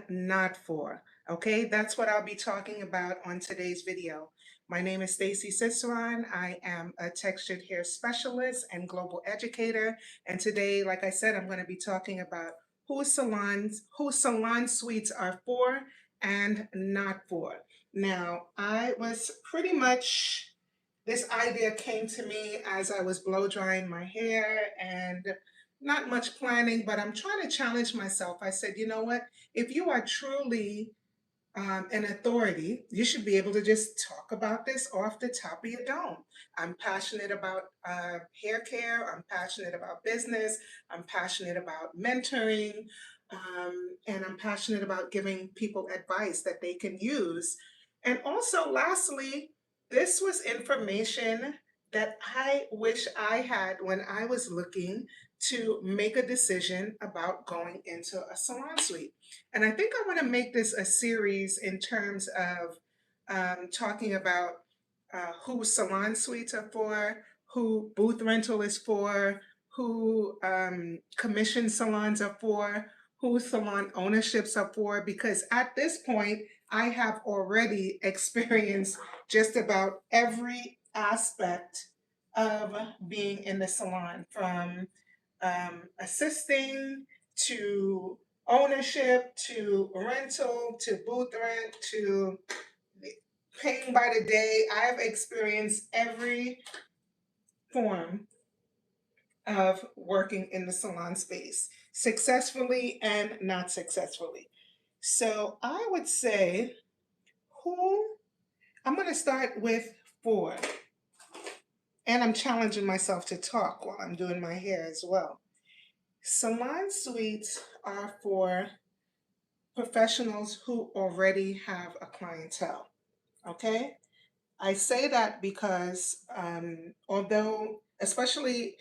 not for. Okay, that's what I'll be talking about on today's video. My name is Stacy Ciceron. I am a textured hair specialist and global educator. And today, like I said, I'm going to be talking about who salon suites are for and not for. Now, I was pretty much this idea came to me as I was blow drying my hair and not much planning, but I'm trying to challenge myself. I said, you know what? If you are truly an authority, you should be able to just talk about this off the top of your dome. I'm passionate about hair care. I'm passionate about business. I'm passionate about mentoring. And I'm passionate about giving people advice that they can use. And also, lastly, this was information that I wish I had when I was looking to make a decision about going into a salon suite. And I think I want to make this a series in terms of talking about who salon suites are for, who booth rental is for, who commission salons are for, who salon ownerships are for, because at this point, I have already experienced just about every aspect of being in the salon, from assisting to ownership to rental to booth rent to paying by the day. I have experienced every form of working in the salon space, successfully and not successfully. So I would say who I'm going to start with four, and I'm challenging myself to talk while I'm doing my hair as well. Salon suites are for professionals who already have a clientele. Okay? I say that because although, especially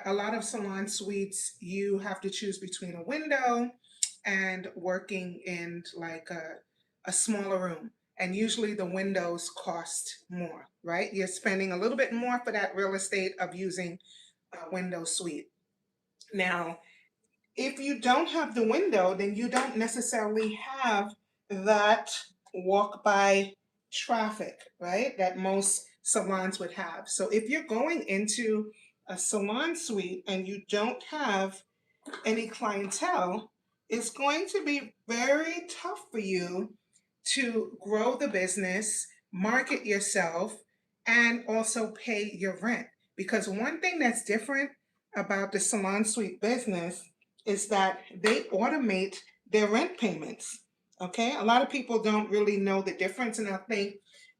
a lot of salon suites, you have to choose between a window and working in like a smaller room. And usually the windows cost more, right? You're spending a little bit more for that real estate of using a window suite. Now, if you don't have the window, then you don't necessarily have that walk by traffic, right? That most salons would have. So if you're going into a salon suite and you don't have any clientele, it's going to be very tough for you to grow the business, market yourself, and also pay your rent. Because one thing that's different about the salon suite business is that they automate their rent payments. Okay, a lot of people don't really know the difference, and I think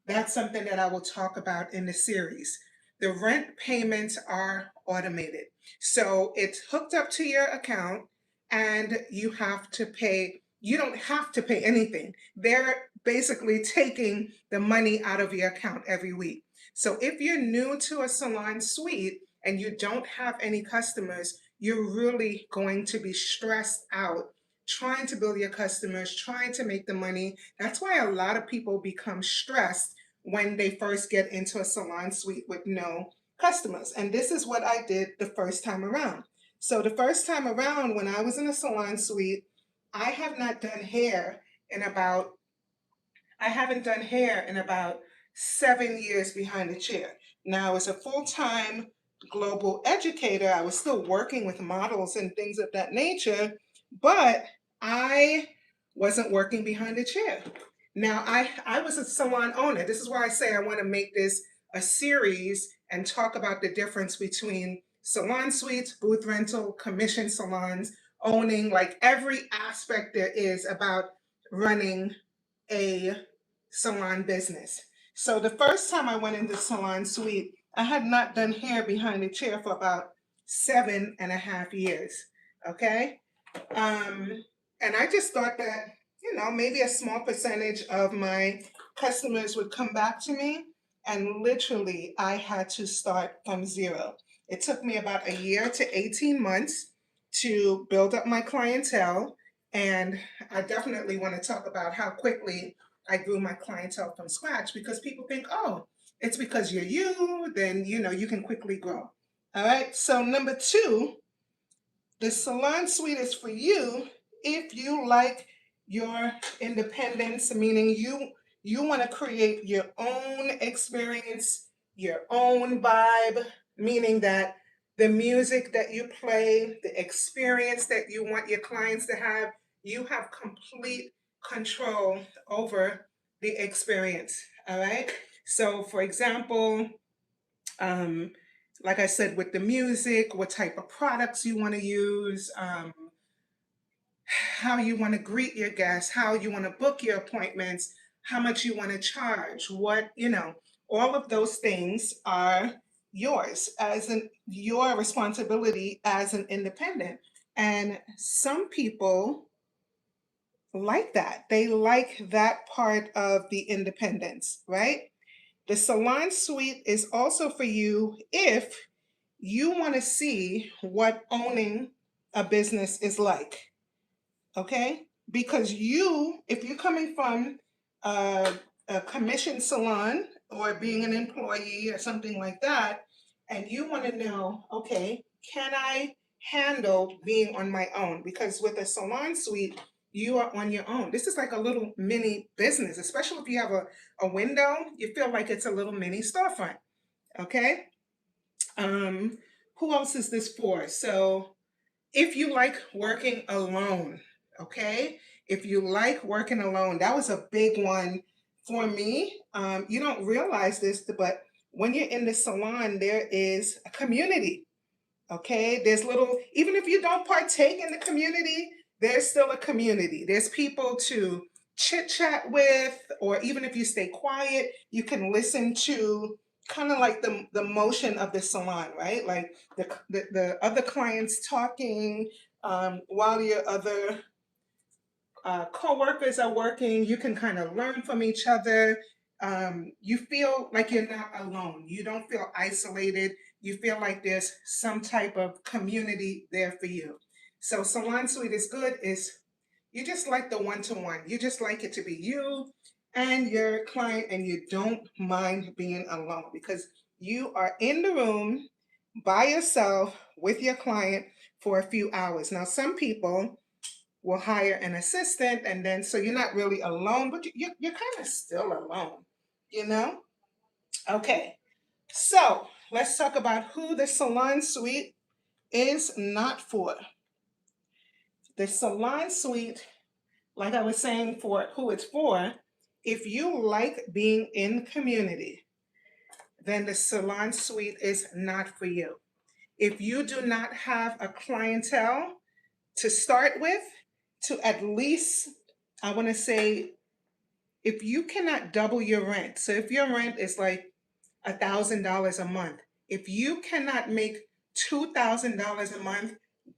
that's something that I will talk about in the series. The rent payments are automated. So it's hooked up to your account and you have to pay, you don't have to pay anything. They're basically taking the money out of your account every week. So if you're new to a salon suite and you don't have any customers, you're really going to be stressed out trying to build your customers, trying to make the money. That's why a lot of people become stressed when they first get into a salon suite with no customers. And this is what I did the first time around. So the first time around, when I was in a salon suite, I have not done hair in about, I haven't done hair in about 7 years behind the chair. Now, as a full-time global educator, I was still working with models and things of that nature, but I wasn't working behind a chair. Now, I was a salon owner. This is why I say I want to make this a series and talk about the difference between salon suites, booth rental, commission salons, owning, like every aspect there is about running a salon business. So the first time I went into salon suite, I had not done hair behind a chair for about 7.5 years. Okay. Um, and I just thought that, maybe a small percentage of my customers would come back to me. And literally, I had to start from zero. It took me about a year to 18 months to build up my clientele. And I definitely want to talk about how quickly I grew my clientele from scratch, because people think, oh, it's because you're you, then, you can quickly grow. All right. So, number two, the salon suite is for you if you like your independence, meaning you want to create your own experience, your own vibe, meaning that the music that you play, the experience that you want your clients to have, you have complete control over the experience. All right. So, for example, um, like I said, with the music, what type of products you want to use, how you want to greet your guests, how you want to book your appointments, how much you want to charge, all of those things are yours as your responsibility as an independent. And some people like that. They like that part of the independence, right? The salon suite is also for you if you want to see what owning a business is like, okay? Because if you're coming from a, a commission salon or being an employee or something like that, and you want to know, okay, can I handle being on my own? Because with a salon suite, you are on your own. This is like a little mini business, especially if you have a window, you feel like it's a little mini storefront, okay? Um, who else is this for? So, if you like working alone, okay? If you like working alone, that was a big one for me. You don't realize this, but when you're in the salon, there is a community. Okay, there's even if you don't partake in the community, there's still a community. There's people to chit chat with, or even if you stay quiet, you can listen to kind of like the motion of the salon, right? Like the other clients talking while your other co-workers are working. You can kind of learn from each other. You feel like you're not alone. You don't feel isolated. You feel like there's some type of community there for you. So salon suite is good. Is you just like the one-to-one. You just like it to be you and your client, and you don't mind being alone because you are in the room by yourself with your client for a few hours. Now, some people will hire an assistant, and then so you're not really alone, but you're kind of still alone, you know? Okay, so let's talk about who the salon suite is not for. The salon suite, like I was saying, for who it's for, if you like being in community, then the salon suite is not for you. If you do not have a clientele to start with, to at least, I want to say, if you cannot double your rent, so if your rent is like $1,000 a month, if you cannot make $2,000 a month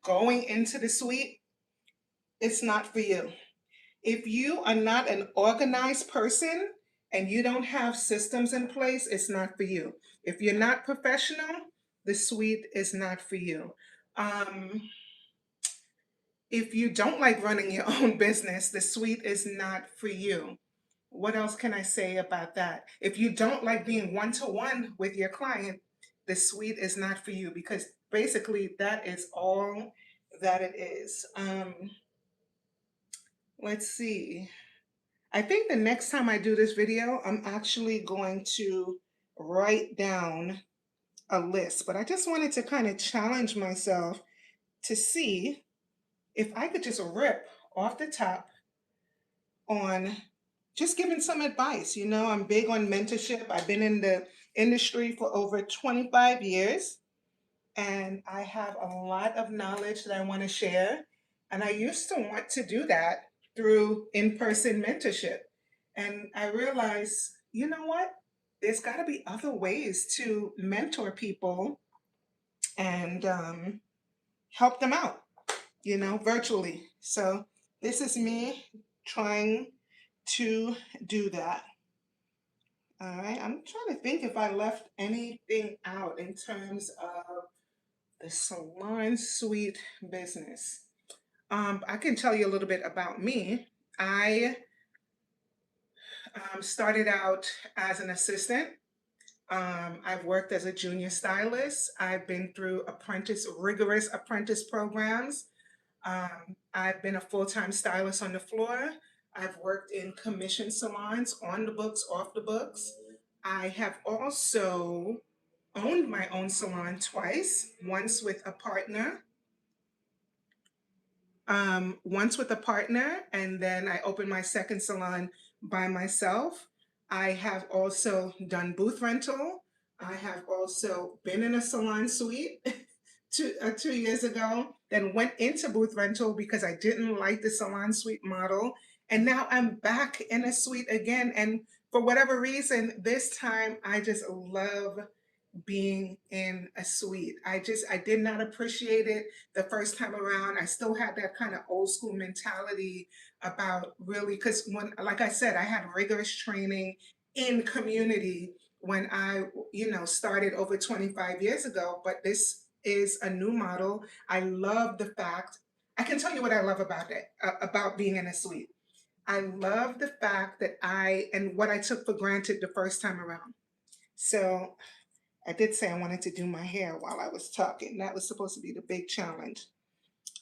going into the suite, it's not for you. If you are not an organized person and you don't have systems in place, it's not for you. If you're not professional, the suite is not for you. Um, if you don't like running your own business, the suite is not for you. What else can I say about that? If you don't like being one-to-one with your client, the suite is not for you because basically that is all that it is. Let's see. I think the next time I do this video, I'm actually going to write down a list, but I just wanted to kind of challenge myself to see if I could just rip off the top on just giving some advice. I'm big on mentorship. I've been in the industry for over 25 years, and I have a lot of knowledge that I want to share. And I used to want to do that through in person mentorship. And I realized, you know what? There's got to be other ways to mentor people and help them out, virtually. So this is me trying to do that. All right, I'm trying to think if I left anything out in terms of the salon suite business. I can tell you a little bit about me. I started out as an assistant. I've worked as a junior stylist. I've been through rigorous apprentice programs. I've been a full-time stylist on the floor. I've worked in commission salons, on the books, off the books. I have also owned my own salon twice, once with a partner, and then I opened my second salon by myself. I have also done booth rental. I have also been in a salon suite 2 years ago, then went into booth rental because I didn't like the salon suite model. And now I'm back in a suite again. And for whatever reason, this time I just love being in a suite. I did not appreciate it the first time around. I still had that kind of old school mentality about really, because when, like I said, I had rigorous training in community when I, started over 25 years ago, but this is a new model. I love the fact, I can tell you what I love about it, about being in a suite. I love the fact that and what I took for granted the first time around. So I did say I wanted to do my hair while I was talking. That was supposed to be the big challenge.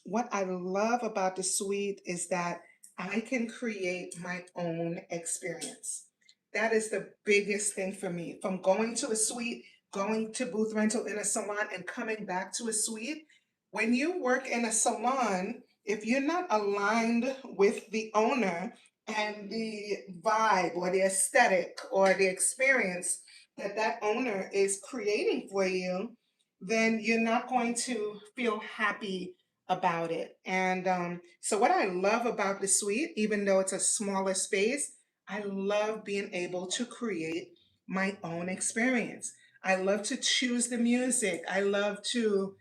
What I love about the suite is that I can create my own experience. That is the biggest thing for me. From going to a suite, going to booth rental in a salon, and coming back to a suite. When you work in a salon, if you're not aligned with the owner and the vibe or the aesthetic or the experience that that owner is creating for you, then you're not going to feel happy about it. And so, what I love about the suite, even though it's a smaller space, I love being able to create my own experience. I love to choose the music. I love to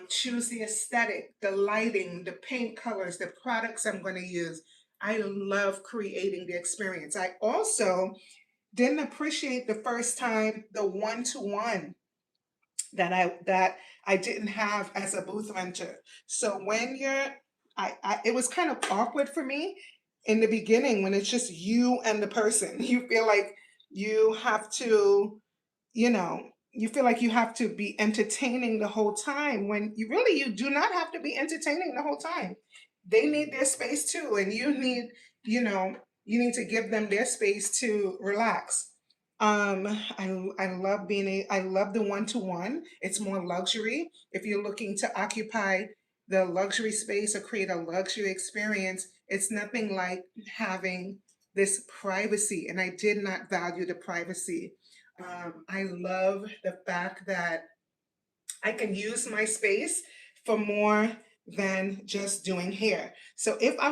choose the aesthetic, the lighting, the paint colors, the products I'm going to use. I love creating the experience. I also didn't appreciate the first time the one-to-one that I didn't have as a booth renter. So when it was kind of awkward for me in the beginning when it's just you and the person. You feel like you have to, you feel like you have to be entertaining the whole time when you do not have to be entertaining the whole time. They need their space too, and you know, you need to give them their space to relax. I love the one-to-one. It's more luxury. If you're looking to occupy the luxury space or create a luxury experience, it's nothing like having this privacy. And I did not value the privacy. I love the fact that I can use my space for more than just doing hair. So if I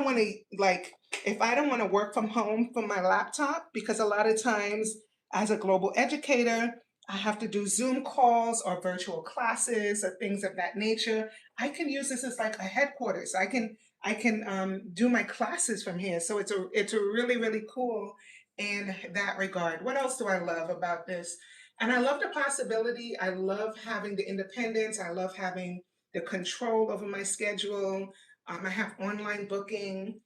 don't want to work from home from my laptop, because a lot of times as a global educator, I have to do Zoom calls or virtual classes or things of that nature. I can use this as like a headquarters. I can do my classes from here. So it's a really really cool in that regard. What else do I love about this? And I love the possibility. I love having the independence. I love having the control over my schedule. I have online booking.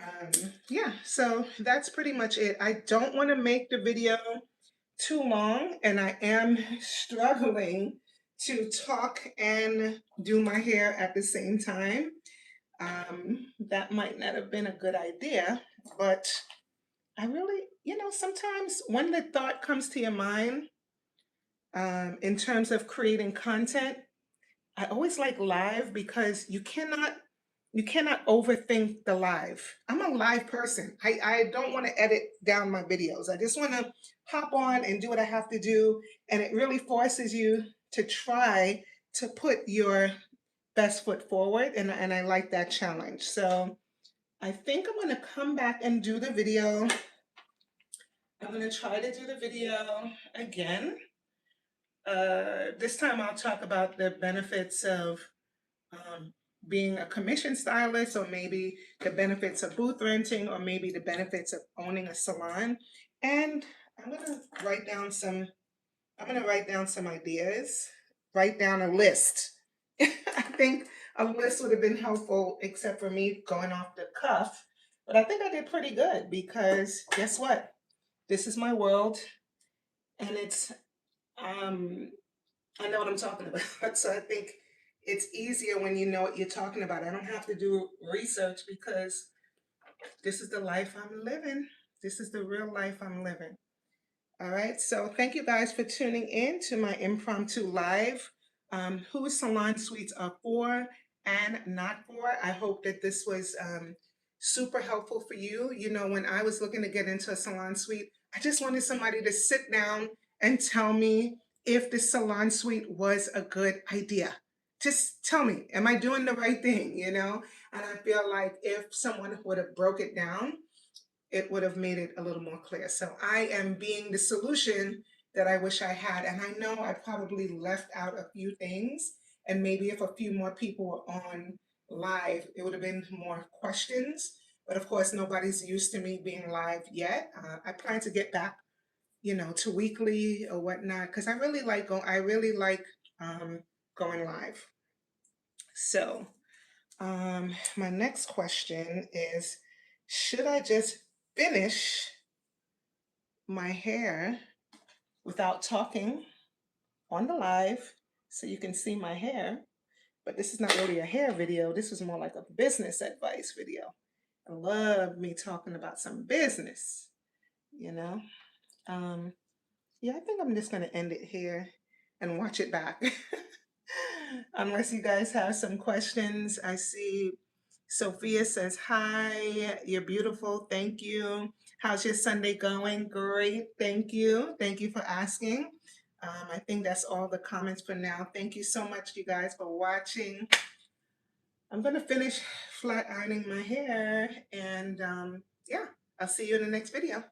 Um, yeah, so that's pretty much it. I don't want to make the video too long, and I am struggling to talk and do my hair at the same time. That might not have been a good idea, but I really, sometimes when the thought comes to your mind, in terms of creating content, I always like live because you cannot overthink the live. I'm a live person. I don't want to edit down my videos. I just want to hop on and do what I have to do. And it really forces you to try to put your best foot forward. And I like that challenge. So I think I'm going to come back and do the video. I'm going to try to do the video again. This time I'll talk about the benefits of um, being a commission stylist, or maybe the benefits of booth renting, or maybe the benefits of owning a salon. And I'm gonna write down some. I'm gonna write down some ideas. Write down a list. I think a list would have been helpful, except for me going off the cuff. But I think I did pretty good because guess what? This is my world, and it's um, I know what I'm talking about. So I think it's easier when you know what you're talking about. I don't have to do research because this is the life I'm living. This is the real life I'm living. All right. So thank you guys for tuning in to my impromptu live. Who Salon Suites are for and not for. I hope that this was super helpful for you. You know, when I was looking to get into a salon suite, I just wanted somebody to sit down and tell me if the salon suite was a good idea. Just tell me, am I doing the right thing? You know, and I feel like if someone would have broke it down, it would have made it a little more clear. So I am being the solution that I wish I had. And I know I probably left out a few things. And maybe if a few more people were on live, it would have been more questions. But of course, nobody's used to me being live yet. I plan to get back, you know, to weekly or whatnot, because I really like going live. So my next question is, should I just finish my hair without talking on the live so you can see my hair? But this is not really a hair video. This is more like a business advice video. I love me talking about some business, you know? Um, yeah, I think I'm just going to end it here and watch it back. Unless you guys have some questions. I see Sophia says, hi, you're beautiful. Thank you. How's your Sunday going? Great. Thank you. Thank you for asking. I think that's all the comments for now. Thank you so much, you guys, for watching. I'm going to finish flat ironing my hair. And yeah, I'll see you in the next video.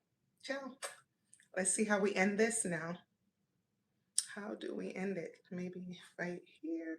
Ciao. Let's see how we end this now. How do we end it? Maybe right here.